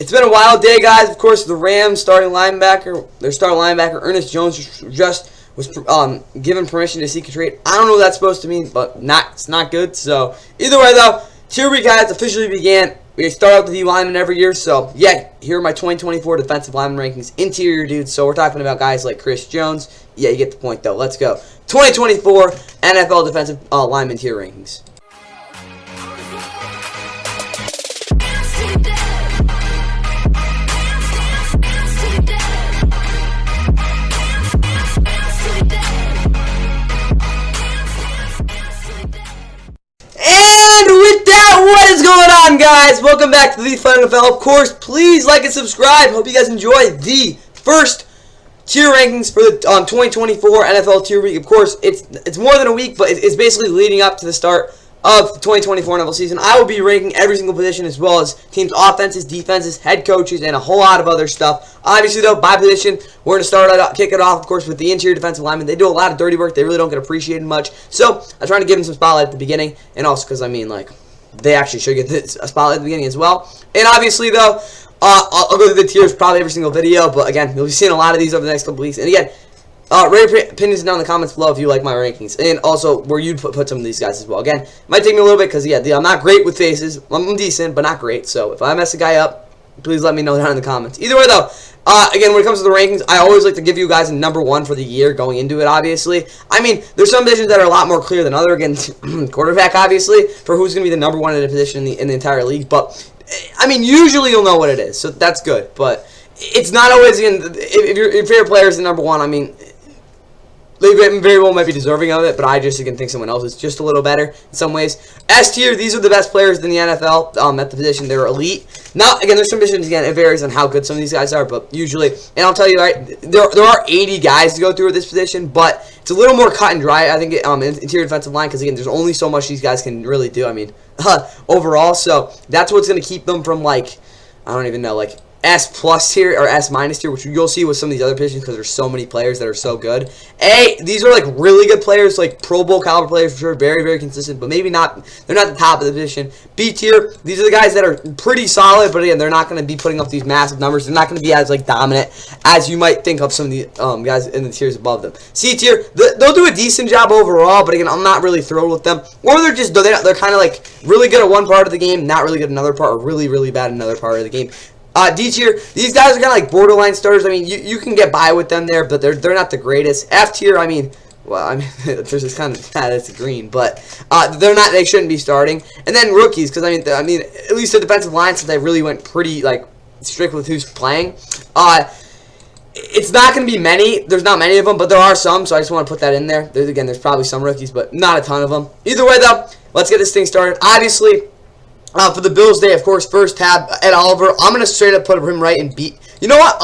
It's been a wild day, guys. Of course, the Rams their starting linebacker, Ernest Jones, just was given permission to seek a trade. I don't know what that's supposed to mean, but it's not good. So, either way, though, tier week, guys, officially began. We start out with the linemen every year. So, yeah, here are my 2024 defensive lineman rankings. Interior dudes. So, we're talking about guys like Chris Jones. Yeah, you get the point, though. Let's go. 2024 NFL defensive lineman tier rankings. What is going on, guys? Welcome back to the Fun NFL. Of course, please like and subscribe. Hope you guys enjoy the first tier rankings for the 2024 NFL tier week. Of course, it's more than a week, but it's basically leading up to the start of the 2024 NFL season. I will be ranking every single position as well as teams' offenses, defenses, head coaches, and a whole lot of other stuff. Obviously, though, by position, we're going to kick it off, of course, with the interior defensive linemen. They do a lot of dirty work. They really don't get appreciated much. So, I'm trying to give them some spotlight at the beginning, and also because, they actually should get a spotlight at the beginning as well. And obviously, though, I'll go through the tiers probably every single video. But again, you'll be seeing a lot of these over the next couple weeks. And again, rate your opinions down in the comments below if you like my rankings. And also where you'd put some of these guys as well. Again, it might take me a little bit because, yeah, I'm not great with faces. I'm decent, but not great. So if I mess a guy up, please let me know down in the comments. Either way, though, again, when it comes to the rankings, I always like to give you guys a number one for the year going into it, obviously. I mean, there's some positions that are a lot more clear than other. Again, quarterback, obviously, for who's going to be the number one in a position in the entire league. But, I mean, usually you'll know what it is, so that's good. But it's not always, again, if your favorite player is the number one, I mean, they very well might be deserving of it, but I just, again, think someone else is just a little better in some ways. S tier, these are the best players in the NFL at the position. They're elite. Now, again, there's some positions, again, it varies on how good some of these guys are, but usually, and I'll tell you, right, there are 80 guys to go through at this position, but it's a little more cut and dry, I think, interior defensive line, because, again, there's only so much these guys can really do, I mean, overall, so that's what's going to keep them from, like, I don't even know, like, S plus tier or S minus tier, which you'll see with some of these other positions because there's so many players that are so good. These are like really good players, like Pro Bowl caliber players for sure, very, very consistent, but maybe not, they're not the top of the position. B tier, these are the guys that are pretty solid, but again, they're not going to be putting up these massive numbers. They're not going to be as like dominant as you might think of some of the guys in the tiers above them. C tier, they'll do a decent job overall, but again, I'm not really thrilled with them. Or they're kind of like really good at one part of the game, not really good at another part, or really, really bad at another part of the game. D tier, these guys are kind of like borderline starters. I mean, you can get by with them there, but they're not the greatest. F tier, I mean, well, I mean, it's kind of it's green, but they shouldn't be starting. And then rookies, because I mean, at least the defensive line, since they really went pretty like strict with who's playing. It's not going to be many. There's not many of them, but there are some, so I just want to put that in there. There's probably some rookies, but not a ton of them. Either way, though, let's get this thing started. Obviously, for the Bills day, of course, first tab, Ed Oliver. I'm going to straight up put him right in B. You know what?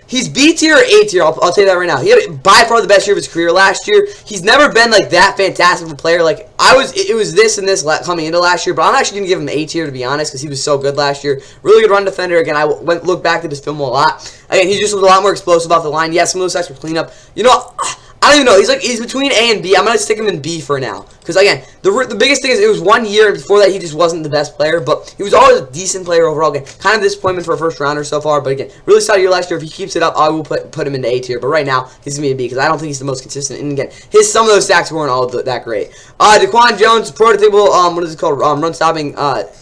He's B tier or A tier. I'll tell you that right now. He had by far the best year of his career last year. He's never been like that fantastic of a player. Like it was this and this coming into last year, but I'm actually going to give him A tier to be honest because he was so good last year. Really good run defender. Again, I look back at this film a lot. Again, he just was a lot more explosive off the line. Yeah, some of those sacks were cleanup. You know, I don't even know. He's between A and B. I'm going to stick him in B for now. Because, again, the biggest thing is it was 1 year, and before that he just wasn't the best player. But he was always a decent player overall. Again, kind of disappointment for a first rounder so far. But, again, really solid year last year. If he keeps it up, I will put him into A tier. But right now, he's going to be in B because I don't think he's the most consistent. And, again, some of those sacks weren't all that great. Daquan Jones, prototypical, what is it called, run-stopping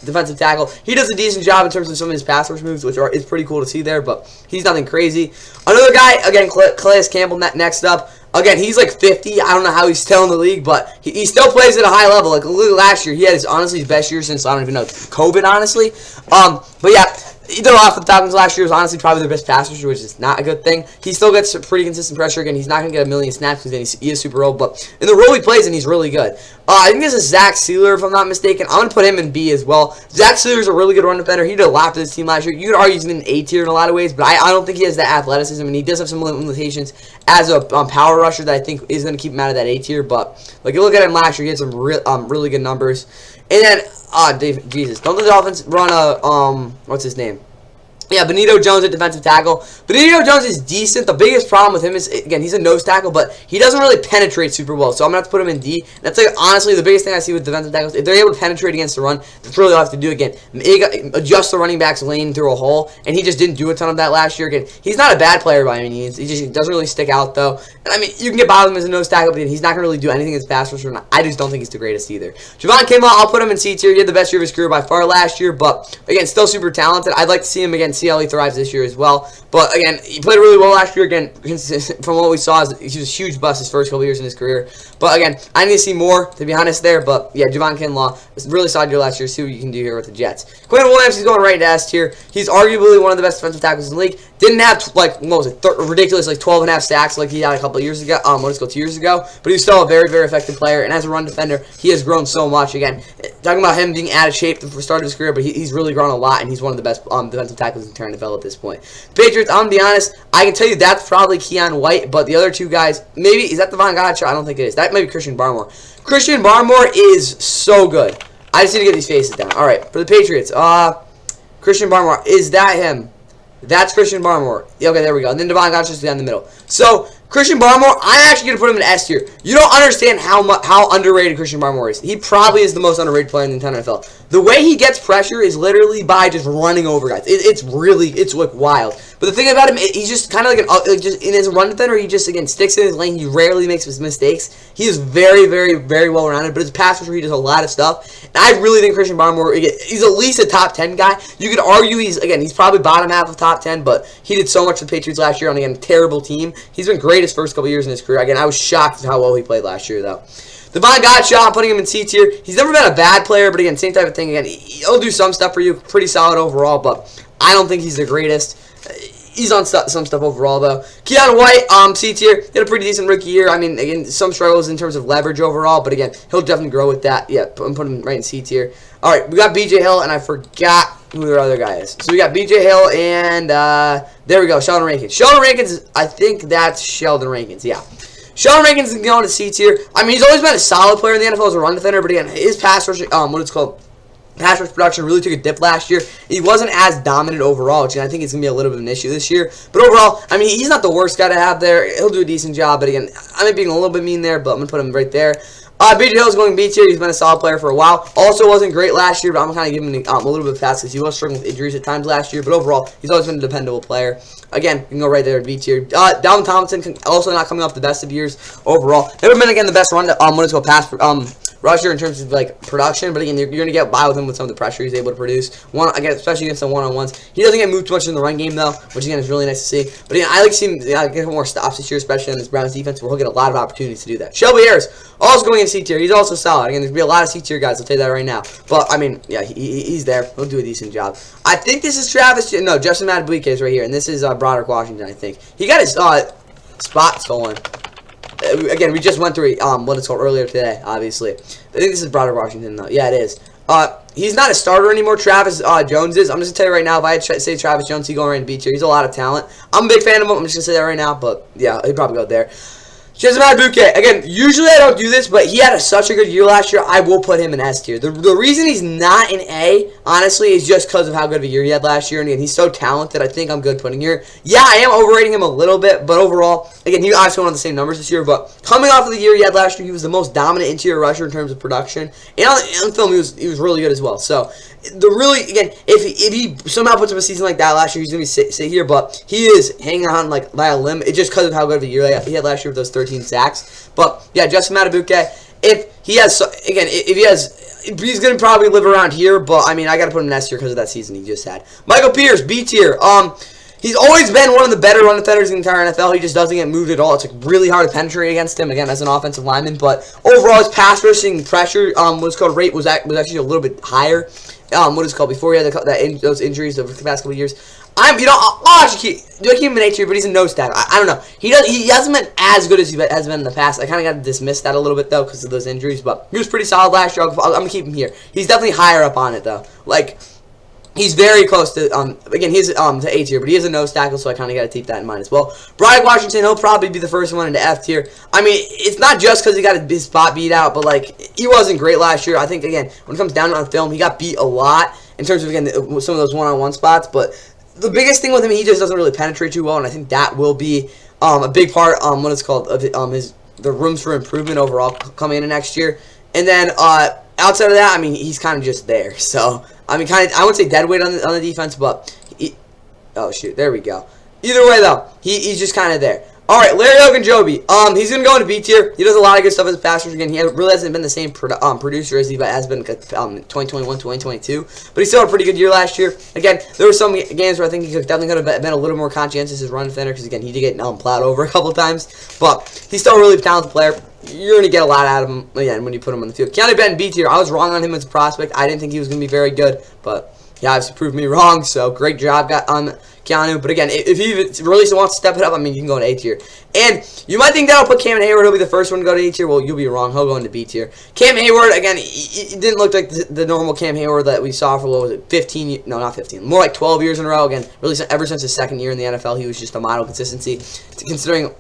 defensive tackle. He does a decent job in terms of some of his pass rush moves, which is pretty cool to see there. But he's nothing crazy. Another guy, again, Calais Campbell next up. Again, he's like 50. I don't know how he's still in the league, but he still plays at a high level. Like last year, he had honestly his best year since, I don't even know, COVID, honestly. But yeah, either off the Falcons last year was honestly probably their best pass rusher, which is not a good thing. He still gets pretty consistent pressure. Again, he's not going to get a million snaps because he is super old, but in the role he plays in, he's really good. I think this is Zach Sealer, if I'm not mistaken. I'm going to put him in B as well. Zach Sealer's a really good run defender. He did a lot for this team last year. You could argue he's in A tier in a lot of ways, but I don't think he has that athleticism, and he does have some limitations as a power rusher that I think is going to keep him out of that A tier, but like you look at him last year, he had some really good numbers. And then, Jesus, don't the Dolphins run a, what's his name? Yeah, Benito Jones at defensive tackle. Benito Jones is decent. The biggest problem with him is, again, he's a nose tackle, but he doesn't really penetrate super well. So I'm going to have to put him in D. That's, like, honestly, the biggest thing I see with defensive tackles. If they're able to penetrate against the run, that's really all I have to do. Again, adjust the running back's lane through a hole, and he just didn't do a ton of that last year. Again, he's not a bad player by any means. He just doesn't really stick out, though. And, I mean, you can get by with him as a nose tackle, but he's not going to really do anything as pass rusher. I just don't think he's the greatest either. Javon Kinlaw, I'll put him in C tier. He had the best year of his career by far last year, but, again, still super talented. I'd like to see him, again, see how he thrives this year as well. But again, he played really well last year. Again, from what we saw, he was a huge bust his first couple years in his career. But again, I need to see more, to be honest, there. But yeah, Javon Kinlaw was really solid year last year. See what you can do here with the Jets. Quinn Williams, he's going right to S tier. He's arguably one of the best defensive tackles in the league. Didn't have, like, what was it, ridiculous, like 12.5 sacks like he had a couple of years ago, 2 years ago. But he's still a very, very effective player. And as a run defender, he has grown so much. Again, talking about him being out of shape at the start of his career, but he's really grown a lot, and he's one of the best defensive tackles in the entire NFL at this point. The Patriots, I'm going to be honest, I can tell you that's probably Keon White, but the other two guys, maybe, is that Devon Gotcha? I don't think it is. That might be Christian Barmore. Christian Barmore is so good. I just need to get these faces down. All right, for the Patriots, Christian Barmore, is that him? That's Christian Barmore. Okay, there we go. And then Devon Gotcha's down the middle. So, Christian Barmore, I'm actually going to put him in S tier. You don't understand how underrated Christian Barmore is. He probably is the most underrated player in the entire NFL. The way he gets pressure is literally by just running over guys. It's like wild. But the thing about him, he's just kind of like just in his run defender, he just, again, sticks in his lane. He rarely makes his mistakes. He is very, very, very well rounded. But his pass rusher, he does a lot of stuff. And I really think Christian Barmore, he's at least a top 10 guy. You could argue he's probably bottom half of top 10, but he did so much for the Patriots last year on, again, a terrible team. He's been great his first couple years in his career. Again, I was shocked at how well he played last year, though. Devon Gotcha, I'm putting him in C tier. He's never been a bad player, but again, same type of thing. Again, he'll do some stuff for you. Pretty solid overall, but I don't think he's the greatest. He's on some stuff overall, though. Keon White, C tier. He had a pretty decent rookie year. I mean, again, some struggles in terms of leverage overall, but again, he'll definitely grow with that. Yeah, I'm putting him right in C tier. All right, we got B.J. Hill, and I forgot who their other guy is. So we got B.J. Hill, and there we go, Sheldon Rankins. Sheldon Rankins, I think that's Sheldon Rankins, yeah. Sheldon Rankins is going to C tier. I mean, he's always been a solid player in the NFL as a run defender, but again, his pass rush, pass rush production really took a dip last year. He wasn't as dominant overall, which I think is going to be a little bit of an issue this year. But overall, I mean, he's not the worst guy to have there. He'll do a decent job, but again, I might be being a little bit mean there, but I'm going to put him right there. B.J. Hill's going B tier. He's been a solid player for a while. Also wasn't great last year, but I'm kind of giving him a little bit of pass because he was struggling with injuries at times last year. But overall, he's always been a dependable player. Again, you can go right there at B tier. Dalvin Tomlinson also not coming off the best of years overall. Never been, again, the best pass rusher in terms of, like, production, but again, you're going to get by with him with some of the pressure he's able to produce. Again, especially against the one-on-ones. He doesn't get moved too much in the run game, though, which, again, is really nice to see. But again, I like to see him get more stops this year, especially on this Browns defense, where he'll get a lot of opportunities to do that. Shelby Harris, also going in C tier. He's also solid. Again, there's going to be a lot of C tier guys, I'll tell you that right now. But, I mean, yeah, he's there. He'll do a decent job. I think this is Justin Madubuike is right here, and this is Broderick Washington, I think. He got his spot stolen. Again, we just went through what it's called earlier today, obviously. I think this is Broderick Washington, though. Yeah, it is. He's not a starter anymore. Travis Jones is. I'm just going to tell you right now, if I had to say Travis Jones, he's going right to B tier. He's a lot of talent. I'm a big fan of him. I'm just going to say that right now, but yeah, he'd probably go there. Justin Madubuike. Again, usually I don't do this, but he had such a good year last year, I will put him in S tier. The reason he's not in A, honestly, is just because of how good of a year he had last year, and again, he's so talented, I think I'm good putting here. Yeah, I am overrating him a little bit, but overall, again, he obviously went on the same numbers this year, but coming off of the year he had last year, he was the most dominant interior rusher in terms of production, and on film, he was really good as well. So, again, if he somehow puts up a season like that last year, he's going to be sit here, but he is hanging on like by a limb. It's just because of how good of a year he had last year with those 13 sacks. But yeah, Justin Madubuike, he's going to probably live around here, but I mean, I got to put him in S tier because of that season he just had. Michael Pierce, B tier. He's always been one of the better run defenders in the entire NFL. He just doesn't get moved at all. It's like really hard to penetrate against him, again, as an offensive lineman. But overall, his pass rushing pressure, rate was actually a little bit higher. Before he had those injuries over the past couple of years. I'll actually keep him in A tier, but he's a nose tackle. I don't know. He hasn't been as good as he has been in the past. I kind of got to dismiss that a little bit, though, because of those injuries. But he was pretty solid last year. I'm going to keep him here. He's definitely higher up on it, though. Like, he's very close to, again, he's to A tier, but he is a nose tackle, so I kind of got to keep that in mind as well. Broderick Washington, he'll probably be the first one into F tier. I mean, it's not just because he got his spot beat out, but, like, he wasn't great last year. I think, again, when it comes down on film, he got beat a lot in terms of, again, some of those one-on-one spots, but the biggest thing with him, he just doesn't really penetrate too well, and I think that will be a big part. What it's called of the rooms for improvement overall coming into next year. And then outside of that, I mean, he's kind of just there. So I mean, I wouldn't say dead weight on the defense, but oh shoot, there we go. Either way though, he's just kind of there. All right, Larry Ogunjobi. He's gonna go into B tier. He does a lot of good stuff as a pass rusher. Again, he really hasn't been the same producer as he has been 2021, 2022. But he still had a pretty good year last year. Again, there were some games where I think he definitely could have been a little more conscientious as run defender because again, he did get plowed over a couple times. But he's still a really talented player. You're gonna get a lot out of him again when you put him on the field. Keanu Benton B tier. I was wrong on him as a prospect. I didn't think he was gonna be very good, but he obviously proved me wrong. So great job, Keanu. But again, if he really wants to step it up, I mean, you can go to A tier. And you might think that'll put Cam Hayward. He'll be the first one to go to A tier. Well, you'll be wrong. He'll go into B tier. Cam Hayward, again, he didn't look like the normal Cam Hayward that we saw for, what was it, 15, no, not 15, more like 12 years in a row. Again, really ever since his second year in the NFL, he was just a model consistency. Considering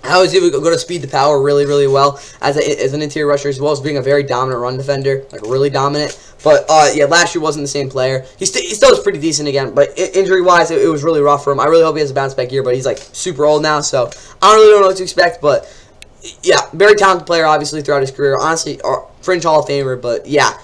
how is he able to go to speed to power really, really well as an interior rusher, as well as being a very dominant run defender, like really dominant. But yeah, last year wasn't the same player. He still was pretty decent again, but injury-wise, it was really rough for him. I really hope he has a bounce-back year, but he's like super old now, so I really don't know what to expect. But yeah, very talented player, obviously, throughout his career. Honestly, fringe Hall of Famer, but yeah.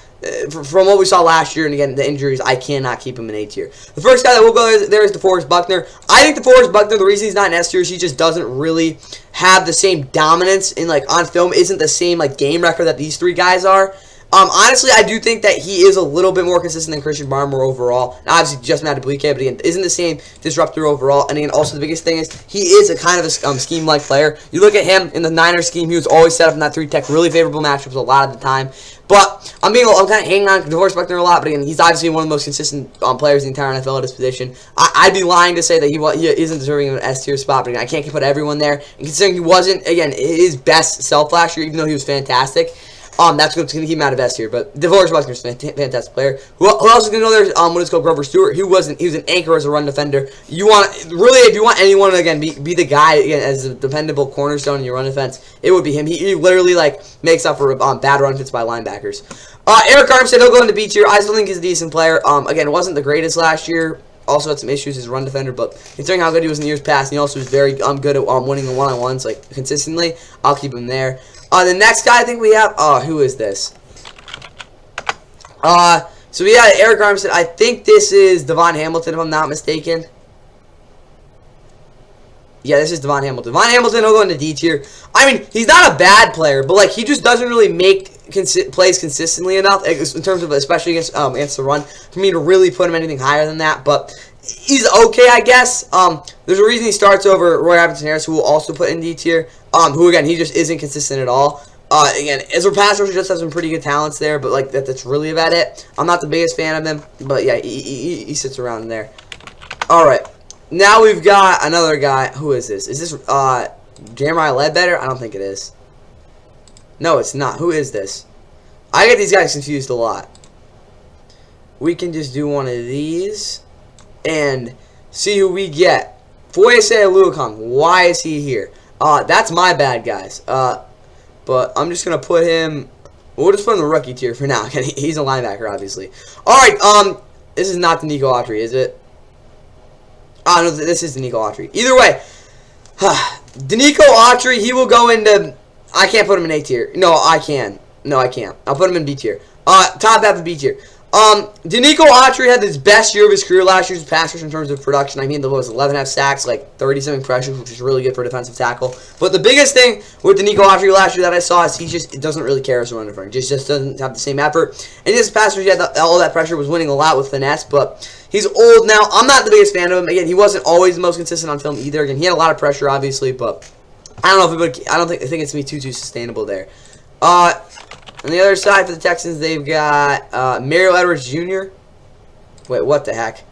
From what we saw last year, and again, the injuries, I cannot keep him in A tier. The first guy that will go there is DeForest Buckner. I think DeForest Buckner, the reason he's not in S tier is he just doesn't really have the same dominance in, like, on film, isn't the same, like, game record that these three guys are. Honestly, I do think that he is a little bit more consistent than Christian Barmore overall. Now, obviously, just Matt Dubuque, but again, isn't the same disruptor overall. And again, also the biggest thing is he is a kind of a scheme-like player. You look at him in the Niners scheme; he was always set up in that 3-tech, really favorable matchups a lot of the time. But I'm kind of hanging on to DeForest Buckner a lot. But again, he's obviously one of the most consistent players in the entire NFL at his position. I'd be lying to say that he isn't deserving of an S tier spot. But again, I can't put everyone there. And considering he wasn't, again, his best self last year, even though he was fantastic. That's going to keep him out of S tier. But DeForest Buckner's a fantastic player. Who else is going to go there? What is called Grover Stewart. He was an anchor as a run defender. You want really, if you want anyone to again be the guy again as a dependable cornerstone in your run defense, it would be him. He literally like makes up for bad run fits by linebackers. Eric Armstead, he'll go into B tier. I still think he's a decent player. Again, wasn't the greatest last year. Also had some issues as a run defender, but considering how good he was in years past, and he also was very good at winning the one-on-ones like consistently, I'll keep him there. The next guy I think we have, who is this? So we got Eric Armstead. I think this is Devon Hamilton, if I'm not mistaken. Yeah, this is Devon Hamilton. Devon Hamilton will go into D tier. I mean, he's not a bad player, but like he just doesn't really make plays consistently enough in terms of, especially against the run, for me to really put him anything higher than that. But he's okay, I guess. There's a reason he starts over Roy Robinson Harris, who will also put in D tier. Who again, he just isn't consistent at all. Again, as a pass rusher, just has some pretty good talents there, but like that's really about it. I'm not the biggest fan of him, but yeah, he sits around in there. All right, now we've got another guy. Who is this? Is this Jeremiah Ledbetter? I don't think it is. No, it's not. Who is this? I get these guys confused a lot. We can just do one of these and see who we get. Foyese Aluakong. Why is he here? That's my bad, guys. But I'm just going to put him... We'll just put him in the rookie tier for now. He's a linebacker, obviously. Alright, this is not the Nico Autry, is it? No, this is the Nico Autry. Either way, Denico Autry, he will go into... I can't put him in A tier. No, I can. No, I can't. I'll put him in B tier. Top half of B tier. Denico Autry had his best year of his career last year as a pass rusher in terms of production. I mean, there was 11.5 sacks, like 30-something pressures, which is really good for a defensive tackle. But the biggest thing with Denico Autry last year that I saw is he just doesn't really care as a running defender. Just doesn't have the same effort. And his pass rusher, all that pressure, was winning a lot with finesse, but he's old now. I'm not the biggest fan of him. Again, he wasn't always the most consistent on film either. Again, he had a lot of pressure, obviously, but I don't know if I think it's gonna be too sustainable there. On the other side for the Texans, they've got Mario Edwards Jr. Wait, what the heck?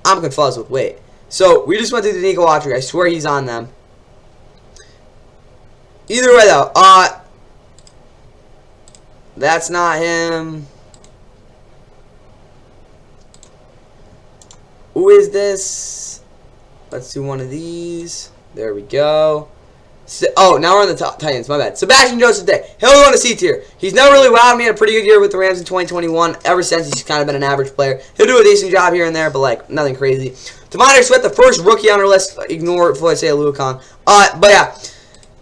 I'm confused with. Wait. So we just went through the Denico Autry. I swear he's on them. Either way, though, that's not him. Who is this? Let's do one of these. There we go. Oh, now we're on the Titans. My bad. Sebastian Joseph Day. He'll go on a C tier. He's never really wowed me. Had a pretty good year with the Rams in 2021. Ever since, he's kind of been an average player. He'll do a decent job here and there, but like nothing crazy. Devontae Sweat, the first rookie on our list. Ignore it before I say Lucan. But yeah.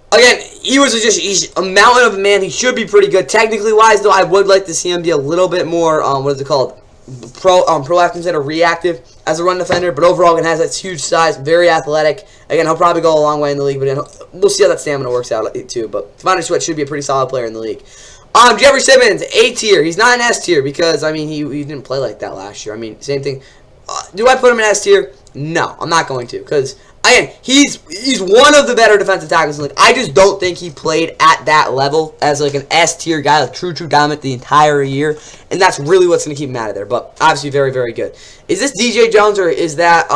Again, he's a mountain of a man. He should be pretty good. Technically wise, though, I would like to see him be a little bit more, what is it called? Proactive instead of reactive as a run defender. But overall, again, has that huge size, very athletic. Again, he'll probably go a long way in the league, but we'll see how that stamina works out too. But Devontae Sweat should be a pretty solid player in the league. Jeffrey Simmons, A tier. He's not an S tier because, I mean, he didn't play like that last year. I mean, same thing. Do I put him in S tier? No, I'm not going to because, again, he's one of the better defensive tackles in the league. I just don't think he played at that level as like an S tier guy, like true dominant the entire year, and that's really what's going to keep him out of there. But obviously, very, very good. Is this DJ Jones or is that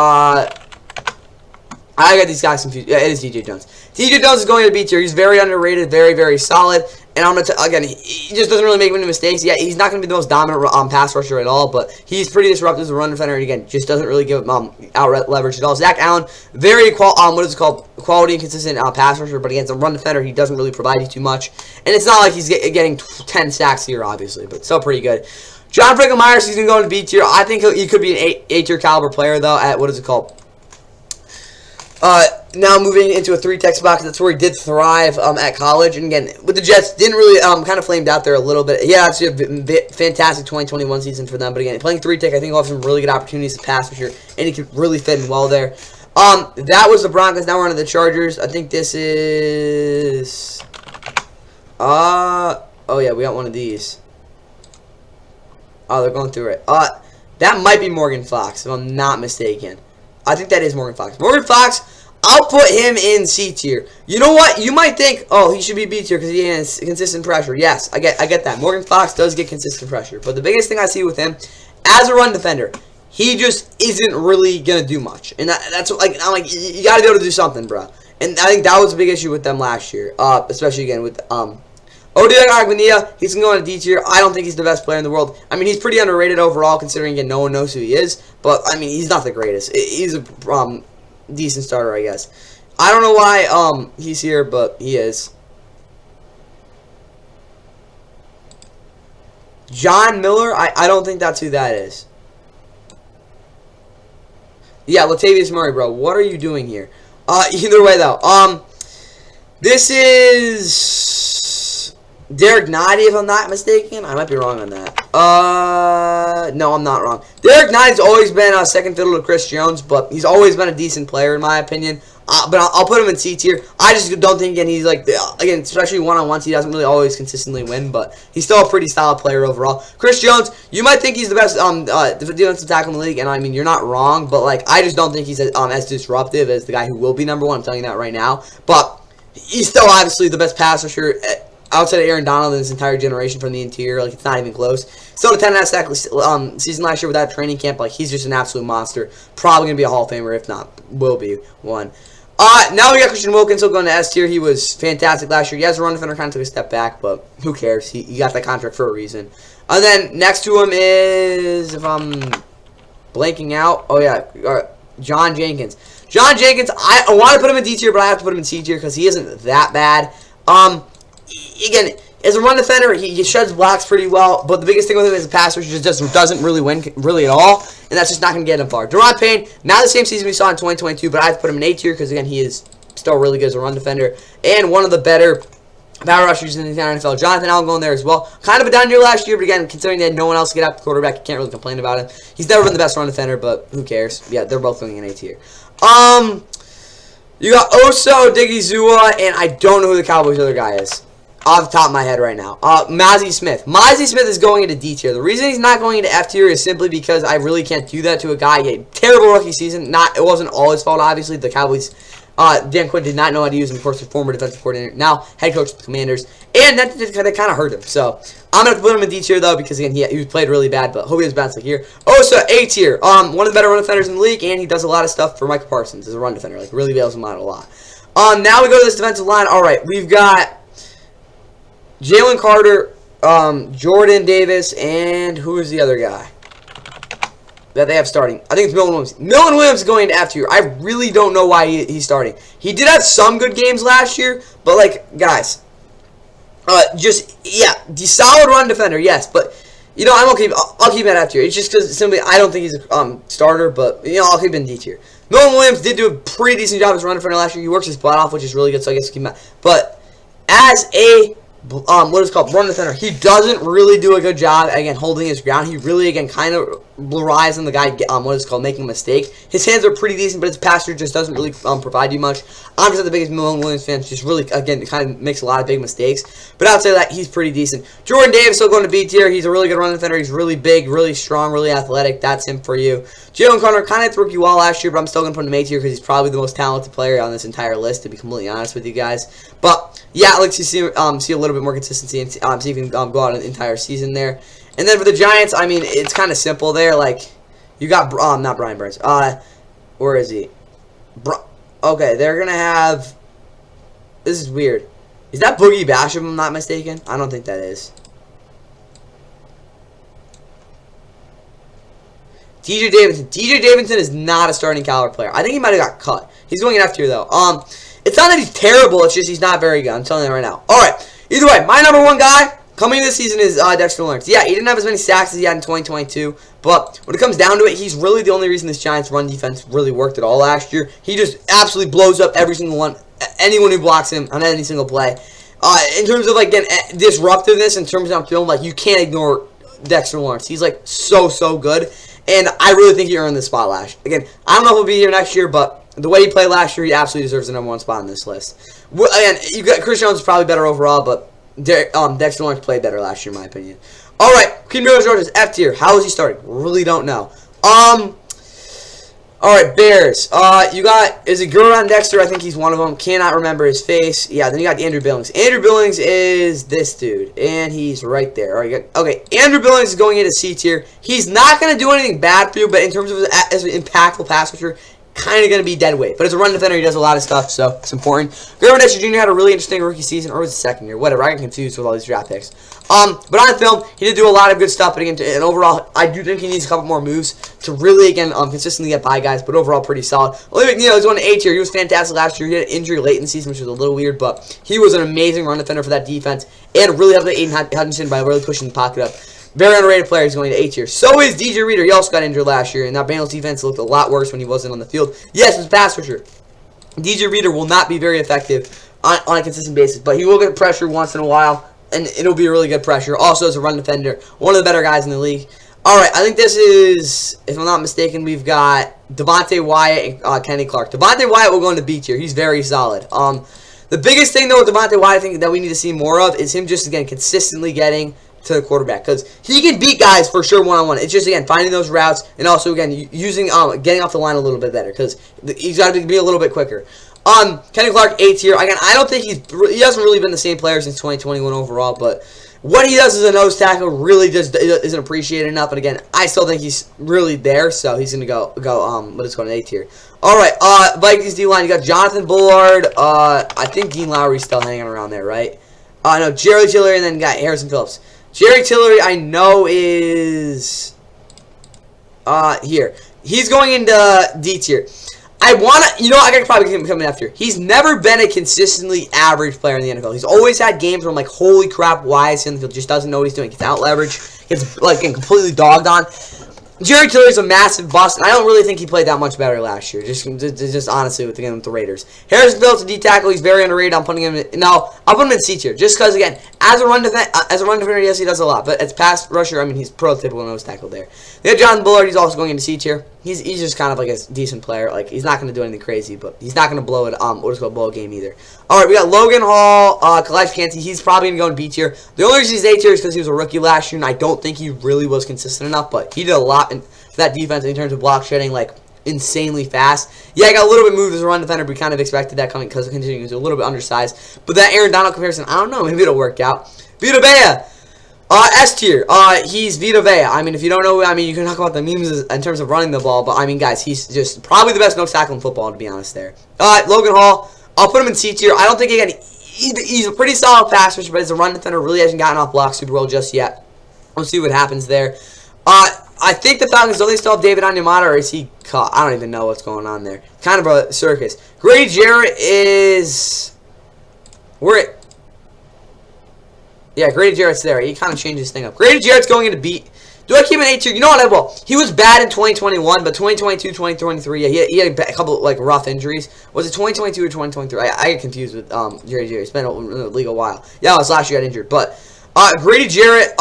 I got these guys confused. Yeah, it is DJ Jones. DJ Jones is going to B tier. He's very underrated, very, very solid. And I'm going to again, he just doesn't really make many mistakes. Yeah, he's not going to be the most dominant pass rusher at all, but he's pretty disruptive as a run defender. And again, just doesn't really give out leverage at all. Zach Allen, very quality and consistent pass rusher, but against a run defender, he doesn't really provide you too much. And it's not like he's getting 10 sacks here, obviously, but still pretty good. John Franklin Myers, he's going to go into B tier. I think he could be an A tier caliber player though. At now moving into a 3-tech spot because that's where he did thrive at college. And again, with the Jets, didn't really kind of flamed out there a little bit. Yeah, actually a fantastic 2021 season for them. But again, playing 3-tech, I think he'll have some really good opportunities to pass for sure, and he could really fit in well there. That was the Broncos. Now we're on to the Chargers. I think this is oh yeah, we got one of these. Oh, they're going through it. That might be Morgan Fox, if I'm not mistaken. I think that is Morgan Fox. Morgan Fox, I'll put him in C tier. You know what? You might think, oh, he should be B tier because he has consistent pressure. Yes, I get that. Morgan Fox does get consistent pressure. But the biggest thing I see with him, as a run defender, he just isn't really going to do much. And that's like, I'm like, you got to be able to do something, bro. And I think that was a big issue with them last year. Especially, again, with Odiak Agbania, he's going to go into D tier. I don't think he's the best player in the world. I mean, he's pretty underrated overall, considering again, no one knows who he is. But I mean, he's not the greatest. He's a decent starter, I guess. I don't know why he's here, but he is. John Miller, I don't think that's who that is. Yeah, Latavius Murray, bro. What are you doing here? Either way, though. This is Derek Noddy, if I'm not mistaken. I might be wrong on that. No, I'm not wrong. Derek Noddy's always been a second fiddle to Chris Jones, but he's always been a decent player, in my opinion. But I'll put him in C tier. I just don't think, again, he's like, again, especially one-on-ones, he doesn't really always consistently win, but he's still a pretty solid player overall. Chris Jones, you might think he's the best defensive tackle in the league, and I mean, you're not wrong, but like, I just don't think he's as disruptive as the guy who will be #1. I'm telling you that right now. But he's still obviously the best pass rusher outside of Aaron Donald in this entire generation from the interior. Like, it's not even close. Still a 10.5 sack season last year without training camp. Like, he's just an absolute monster. Probably going to be a Hall of Famer, if not, will be one. Now we got Christian Wilkins. He'll go into S tier. He was fantastic last year. He has a run defender, kind of took a step back, but who cares? He got that contract for a reason. And then next to him is, if I'm blanking out, oh yeah, John Jenkins. John Jenkins, I want to put him in D tier, but I have to put him in C tier because he isn't that bad. Again, as a run defender, he sheds blocks pretty well, but the biggest thing with him is the pass rush just doesn't really win really at all, and that's just not going to get him far. Deron Payne, not the same season we saw in 2022, but I have to put him in A tier because, again, he is still really good as a run defender and one of the better power rushers in the entire NFL. Jonathan Allen going there as well. Kind of a down year last year, but again, considering they had no one else to get out the quarterback, you can't really complain about him. He's never been the best run defender, but who cares? Yeah, they're both going in A tier. You got Oso Digizua, and I don't know who the Cowboys' other guy is off the top of my head right now. Mazi Smith. Mazi Smith is going into D tier. The reason he's not going into F tier is simply because I really can't do that to a guy. He had a terrible rookie season. It wasn't all his fault, obviously. The Cowboys, Dan Quinn did not know how to use him. Of course, the former defensive coordinator, now head coach of the Commanders. And that kind of hurt him. So, I'm going to put him in D tier, though, because, again, he played really bad, but hope he does bounce like here. Osa, A tier. One of the better run defenders in the league, and he does a lot of stuff for Michael Parsons as a run defender. Like, really bails him out a lot. Now we go to this defensive line. All right, we've got Jalen Carter, Jordan Davis, and who is the other guy? that they have starting. I think it's Millen Williams. Millen Williams is going into F tier. I really don't know why he's starting. He did have some good games last year, but like guys, the solid run defender, yes, but you know I'll keep him at F tier. It's just because simply I don't think he's a starter, but you know I'll keep him in D tier. Millen Williams did do a pretty decent job as a run defender last year. He works his butt off, which is really good, so I guess keep him at. But as a what is called run defender, he doesn't really do a good job again holding his ground. He really again kind of relies on the guy what is called making a mistake. His hands are pretty decent, but his passer just doesn't really provide you much. I'm just not the biggest Millen Williams fan. Just really again kind of makes a lot of big mistakes. But outside of that, he's pretty decent. Jordan Davis still going to B tier. He's a really good run defender. He's really big, really strong, really athletic. That's him for you. Jalen Carter kind of rookie wall last year, but I'm still going to put him in A tier because he's probably the most talented player on this entire list, to be completely honest with you guys. But yeah, I'd like to see a little bit more consistency and see if he can go out an entire season there. And then for the Giants, I mean, it's kind of simple there. Like, you got not Brian Burns. Where is he? Okay, they're gonna have. This is weird. Is that Boogie Basham? If I'm not mistaken. I don't think that is. DJ Davidson. DJ Davidson is not a starting caliber player. I think he might have got cut. He's going in F tier though. It's not that he's terrible. It's just he's not very good. I'm telling you right now. All right. Either way, my number one guy coming this season is Dexter Lawrence. Yeah, he didn't have as many sacks as he had in 2022, but when it comes down to it, he's really the only reason this Giants run defense really worked at all last year. He just absolutely blows up every single one, anyone who blocks him on any single play. In terms of like again disruptiveness, in terms of film, like you can't ignore Dexter Lawrence. He's like so good, and I really think he earned this spot last. Again, I don't know if he'll be here next year, but the way he played last year, he absolutely deserves the number one spot on this list. Again, you got Chris Jones is probably better overall, but Dexter Lawrence played better last year, in my opinion. All right, Keaton George is F tier. How is he starting? Really don't know. All right, Bears. You got is it Gurron Dexter? I think he's one of them. Cannot remember his face. Yeah, then you got Andrew Billings. Andrew Billings is this dude, and he's right there. All right, okay. Andrew Billings is going into C tier. He's not going to do anything bad for you, but in terms of as an impactful pass rusher, kind of going to be dead weight. But as a run defender, he does a lot of stuff, so it's important. Gurron Dexter Jr. had a really interesting rookie season, or was it second year? Whatever. I get confused with all these draft picks. But on film, he did do a lot of good stuff. But again, and overall, I do think he needs a couple more moves to really, again, consistently get by guys. But overall, pretty solid. Olivia McNeil is going to A tier. He was fantastic last year. He had an injury late in the season, which was a little weird. But he was an amazing run defender for that defense. And really helped Aiden Hutchinson by really pushing the pocket up. Very underrated player. He's going to A tier. So is DJ Reader. He also got injured last year, and that Bengals defense looked a lot worse when he wasn't on the field. Yes, it's pass rusher. DJ Reader will not be very effective on a consistent basis, but he will get pressure once in a while, and it'll be a really good pressure. Also, as a run defender, one of the better guys in the league. All right, I think this is, if I'm not mistaken, we've got Devontae Wyatt and Kenny Clark. Devontae Wyatt will go into B tier. He's very solid. The biggest thing, though, with Devontae Wyatt, I think that we need to see more of is him just, again, consistently getting to the quarterback, because he can beat guys for sure one-on-one. It's just, again, finding those routes, and also, again, using getting off the line a little bit better, because he's got to be a little bit quicker. Kenny Clark, A tier. Again, I don't think he hasn't really been the same player since 2021 overall, but what he does as a nose tackle really just isn't appreciated enough. And again, I still think he's really there, so he's gonna go but it's going to A tier. All right, Vikings D-line. You got Jonathan Bullard. I think Dean Lowry's still hanging around there, right? No, Jerry Tillery, and then got Harrison Phillips. Jerry Tillery, I know, is here. He's going into D tier. I want to, I got to probably get him coming after. He's never been a consistently average player in the NFL. He's always had games where I'm like, holy crap, why is he on the field? Just doesn't know what he's doing. Gets out leveraged. Gets like getting completely dogged on. Jerry Tillery's a massive bust, and I don't really think he played that much better last year. Just honestly with the Raiders. Harrison Phillips, a D tackle, he's very underrated. I'm putting him in, no, I'll put him in C tier, just because again, as a run defender, yes, he does a lot, but as pass rusher, I mean, he's prototypical nose tackle there. They have Jonathan Bullard, he's also going into C tier. He's just kind of like a decent player. Like he's not going to do anything crazy, but he's not going to blow it. We're just going to blow a game either. All right, we got Logan Hall, Kalash Kansey. He's probably going to go in B tier. The only reason he's A tier is because he was a rookie last year, and I don't think he really was consistent enough. But he did a lot for that defense in terms of block shedding, like insanely fast. Yeah, I got a little bit moved as a run defender, but we kind of expected that coming because he was a little bit undersized. But that Aaron Donald comparison, I don't know. Maybe it'll work out. Vita Vea. S tier. He's Vita Vea. I mean, if you don't know, I mean, you can talk about the memes in terms of running the ball, but I mean, guys, he's just probably the best nose tackle in football, to be honest there. Logan Hall, I'll put him in C tier. I don't think, again, he's a pretty solid pass rusher, but as a run defender, really hasn't gotten off blocks super well just yet. We'll see what happens there. I think the Falcons, don't they still have David Onyemata, or is he caught? I don't even know what's going on there. Kind of a circus. Grady Jarrett is... Yeah, Grady Jarrett's there. He kind of changed his thing up. Grady Jarrett's going into beat. Do I keep him an 8 tier? You know what? I will. He was bad in 2021, but 2022, 2023, yeah, he had a couple like rough injuries. Was it 2022 or 2023? I get confused with Grady Jarrett. It's been in the league a while. Yeah, it was last year I got injured, but Grady Jarrett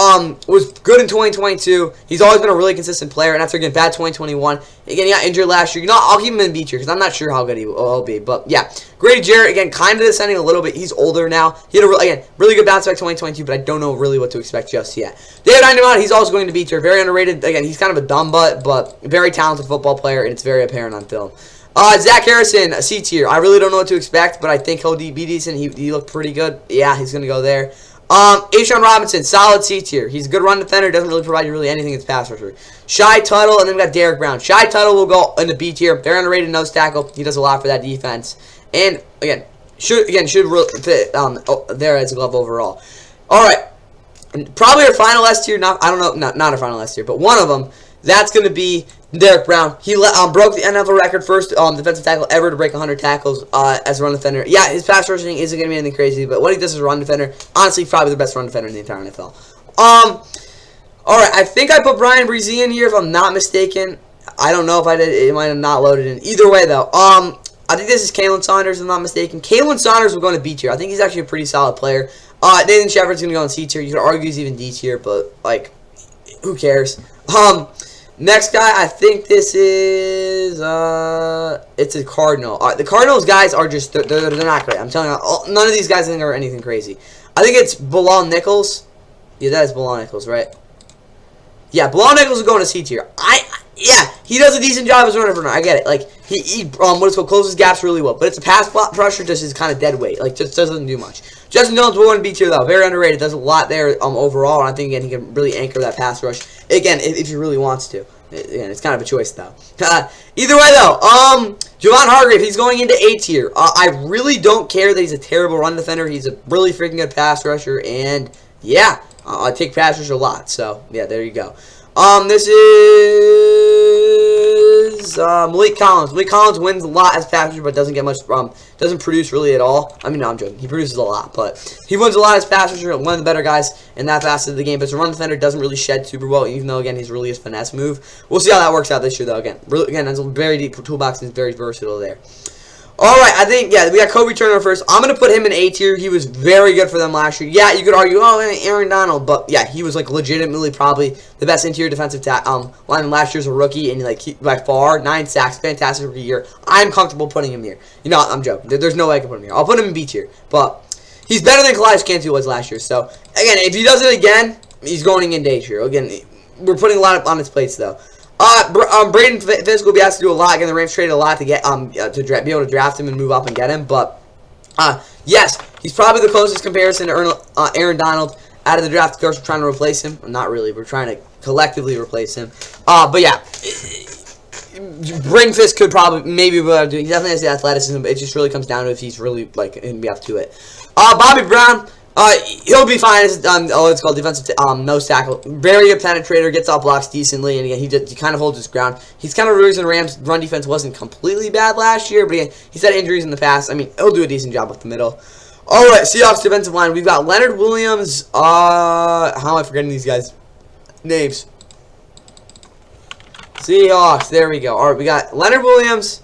was good in 2022. He's always been a really consistent player, and after getting bad 2021, again, he got injured last year. You know, I'll keep him in B tier because I'm not sure how good he will be. But yeah, Grady Jarrett, again, kind of descending a little bit. He's older now. He had again, really good bounce back 2022, but I don't know really what to expect just yet. David Onyemata, he's also going to B tier. Very underrated. Again, he's kind of a dumb butt, but very talented football player, and it's very apparent on film. Zach Harrison, a C tier. I really don't know what to expect, but I think he'll be decent. He looked pretty good. Yeah, he's going to go there. A'Shawn Robinson, solid C tier. He's a good run defender. Doesn't really provide you really anything as pass rusher. Shy Tuttle, and then we got Derrick Brown. Shy Tuttle will go into B tier. Very underrated nose tackle. He does a lot for that defense. And again, should really fit there as a glove overall. All right, and probably our final S tier. I don't know, not our final S tier, but one of them. That's going to be Derrick Brown. He broke the NFL record, first defensive tackle ever to break 100 tackles as a run defender. Yeah, his pass rushing isn't going to be anything crazy, but what he does as a run defender, honestly, probably the best run defender in the entire NFL. Alright, I think I put Brian Bresee in here, if I'm not mistaken. I don't know if I did. It might have not loaded in. Either way, though, I think this is Kalen Saunders, if I'm not mistaken. Kalen Saunders will go into B tier. I think he's actually a pretty solid player. Nathan Shepard's going to go in C tier. You could argue he's even D tier, but, like, who cares? Next guy, I think this is, it's a Cardinal. The Cardinals guys are just, they're not great. I'm telling you, none of these guys I think are anything crazy. I think it's Bilal Nichols. Yeah, that is Bilal Nichols, right? Yeah, Bilal Nichols is going to C tier. Yeah, he does a decent job as a runner. I get it. Like, he closes gaps really well. But it's a pass pressure, just is kind of dead weight. Like, just doesn't do much. Justin Jones will go in B tier, though. Very underrated. Does a lot there overall. And I think, again, he can really anchor that pass rush. Again, if he really wants to. Again, it's kind of a choice, though. Either way, though, Javon Hargrave, he's going into A tier. I really don't care that he's a terrible run defender. He's a really freaking good pass rusher. And, yeah, I take pass rush a lot. So, yeah, there you go. This is Malik Collins. Malik Collins wins a lot as pass rusher, but doesn't get much. Doesn't produce really at all. I mean, no, I'm joking. He produces a lot, but he wins a lot as pass rusher. One of the better guys in that facet of the game. But as a run defender, doesn't really shed super well. Even though again, he's really his finesse move. We'll see how that works out this year, though. Again, that's a very deep toolbox and is very versatile there. Alright, I think, yeah, we got Kobe Turner first. I'm going to put him in A tier. He was very good for them last year. Yeah, you could argue, oh, Aaron Donald. But, yeah, he was, like, legitimately probably the best interior defensive lineman last year as a rookie. And, like, by far, 9 sacks, fantastic rookie year. I'm comfortable putting him here. You know, I'm joking. There's no way I can put him here. I'll put him in B tier. But he's better than Calais Cantu was last year. So, again, if he does it again, he's going into A tier. Again, we're putting a lot on his plates, though. Braden Fisk will be asked to do a lot. Again, the Rams traded a lot to get be able to draft him and move up and get him. But yes, he's probably the closest comparison to Aaron Donald out of the draft. Of course, we're trying to replace him. Not really. We're trying to collectively replace him. But yeah, Braden Fisk could probably maybe be able to do. He definitely has the athleticism, but it just really comes down to if he's really like going to be up to it. Bobby Brown. He'll be fine as it's called defensive nose tackle. Very good penetrator, gets off blocks decently, and again he kind of holds his ground. He's kind of the reason the Rams' run defense wasn't completely bad last year, but again he's had injuries in the past. I mean, he'll do a decent job up the middle. All right, Seahawks defensive line. We've got Leonard Williams. How am I forgetting these guys' names? Seahawks. There we go. All right, we got Leonard Williams,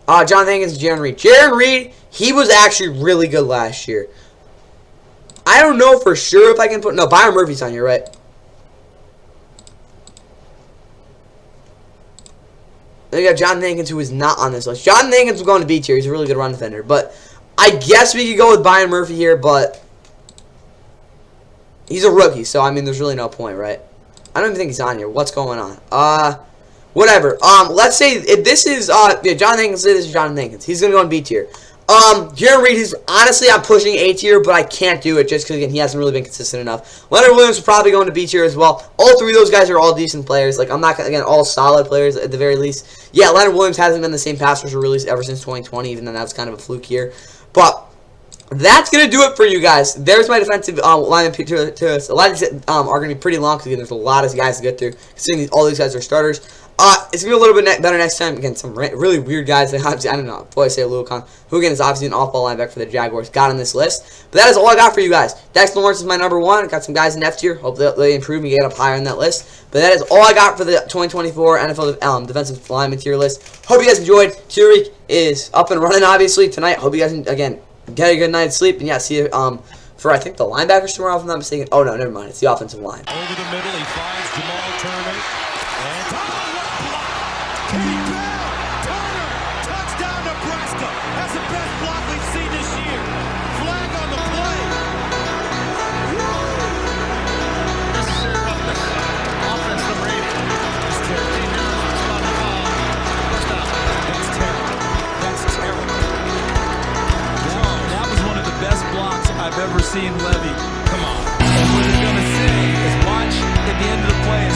John Hankins, and Jaron Reed. Jaron Reed, he was actually really good last year. I don't know for sure if I can put... No, Byron Murphy's on here, right? Then you got John Hankins, who is not on this list. John Hankins will go into B tier. He's a really good run defender. But I guess we could go with Byron Murphy here, but he's a rookie, so, I mean, there's really no point, right? I don't even think he's on here. What's going on? Whatever. Let's say if this is... yeah, John Hankins, this is John Hankins. He's going to go in B tier. Jaron Reed, he's honestly, I'm pushing A tier, but I can't do it just because, again, he hasn't really been consistent enough. Leonard Williams is probably going to B tier as well. All three of those guys are all decent players. Like, I'm not, again, all solid players at the very least. Yeah, Leonard Williams hasn't been the same pass rusher really ever since 2020, even though that was kind of a fluke year. But that's going to do it for you guys. There's my defensive lineman tier list. A lot of these are going to be pretty long because there's a lot of guys to get through. Considering all these guys are starters. It's going to be a little bit better next time. Again, some really weird guys. I don't know. Boy, I say Lucan, who again is obviously an off-ball linebacker for the Jaguars, got on this list. But that is all I got for you guys. Dexter Lawrence is my number 1. I got some guys in F tier. Hope they improve and get up higher on that list. But that is all I got for the 2024 NFL defensive lineman tier list. Hope you guys enjoyed. Tier week is up and running, obviously, tonight. Hope you guys, again, get a good night's sleep. And yeah, see you for, I think, the linebackers tomorrow, if I'm not mistaken. Oh, no, never mind. It's the offensive line. Over the middle, he finds Jamal Turner. And Turner, touchdown Nebraska. That's the best block we've seen this year. Flag on the play. Necessary roughness. Offense number 80. It's 13 yards. First down. That's terrible. That's terrible. That was one of the best blocks I've ever seen Levy. Come on. And what he's going to say is watch at the end of the play.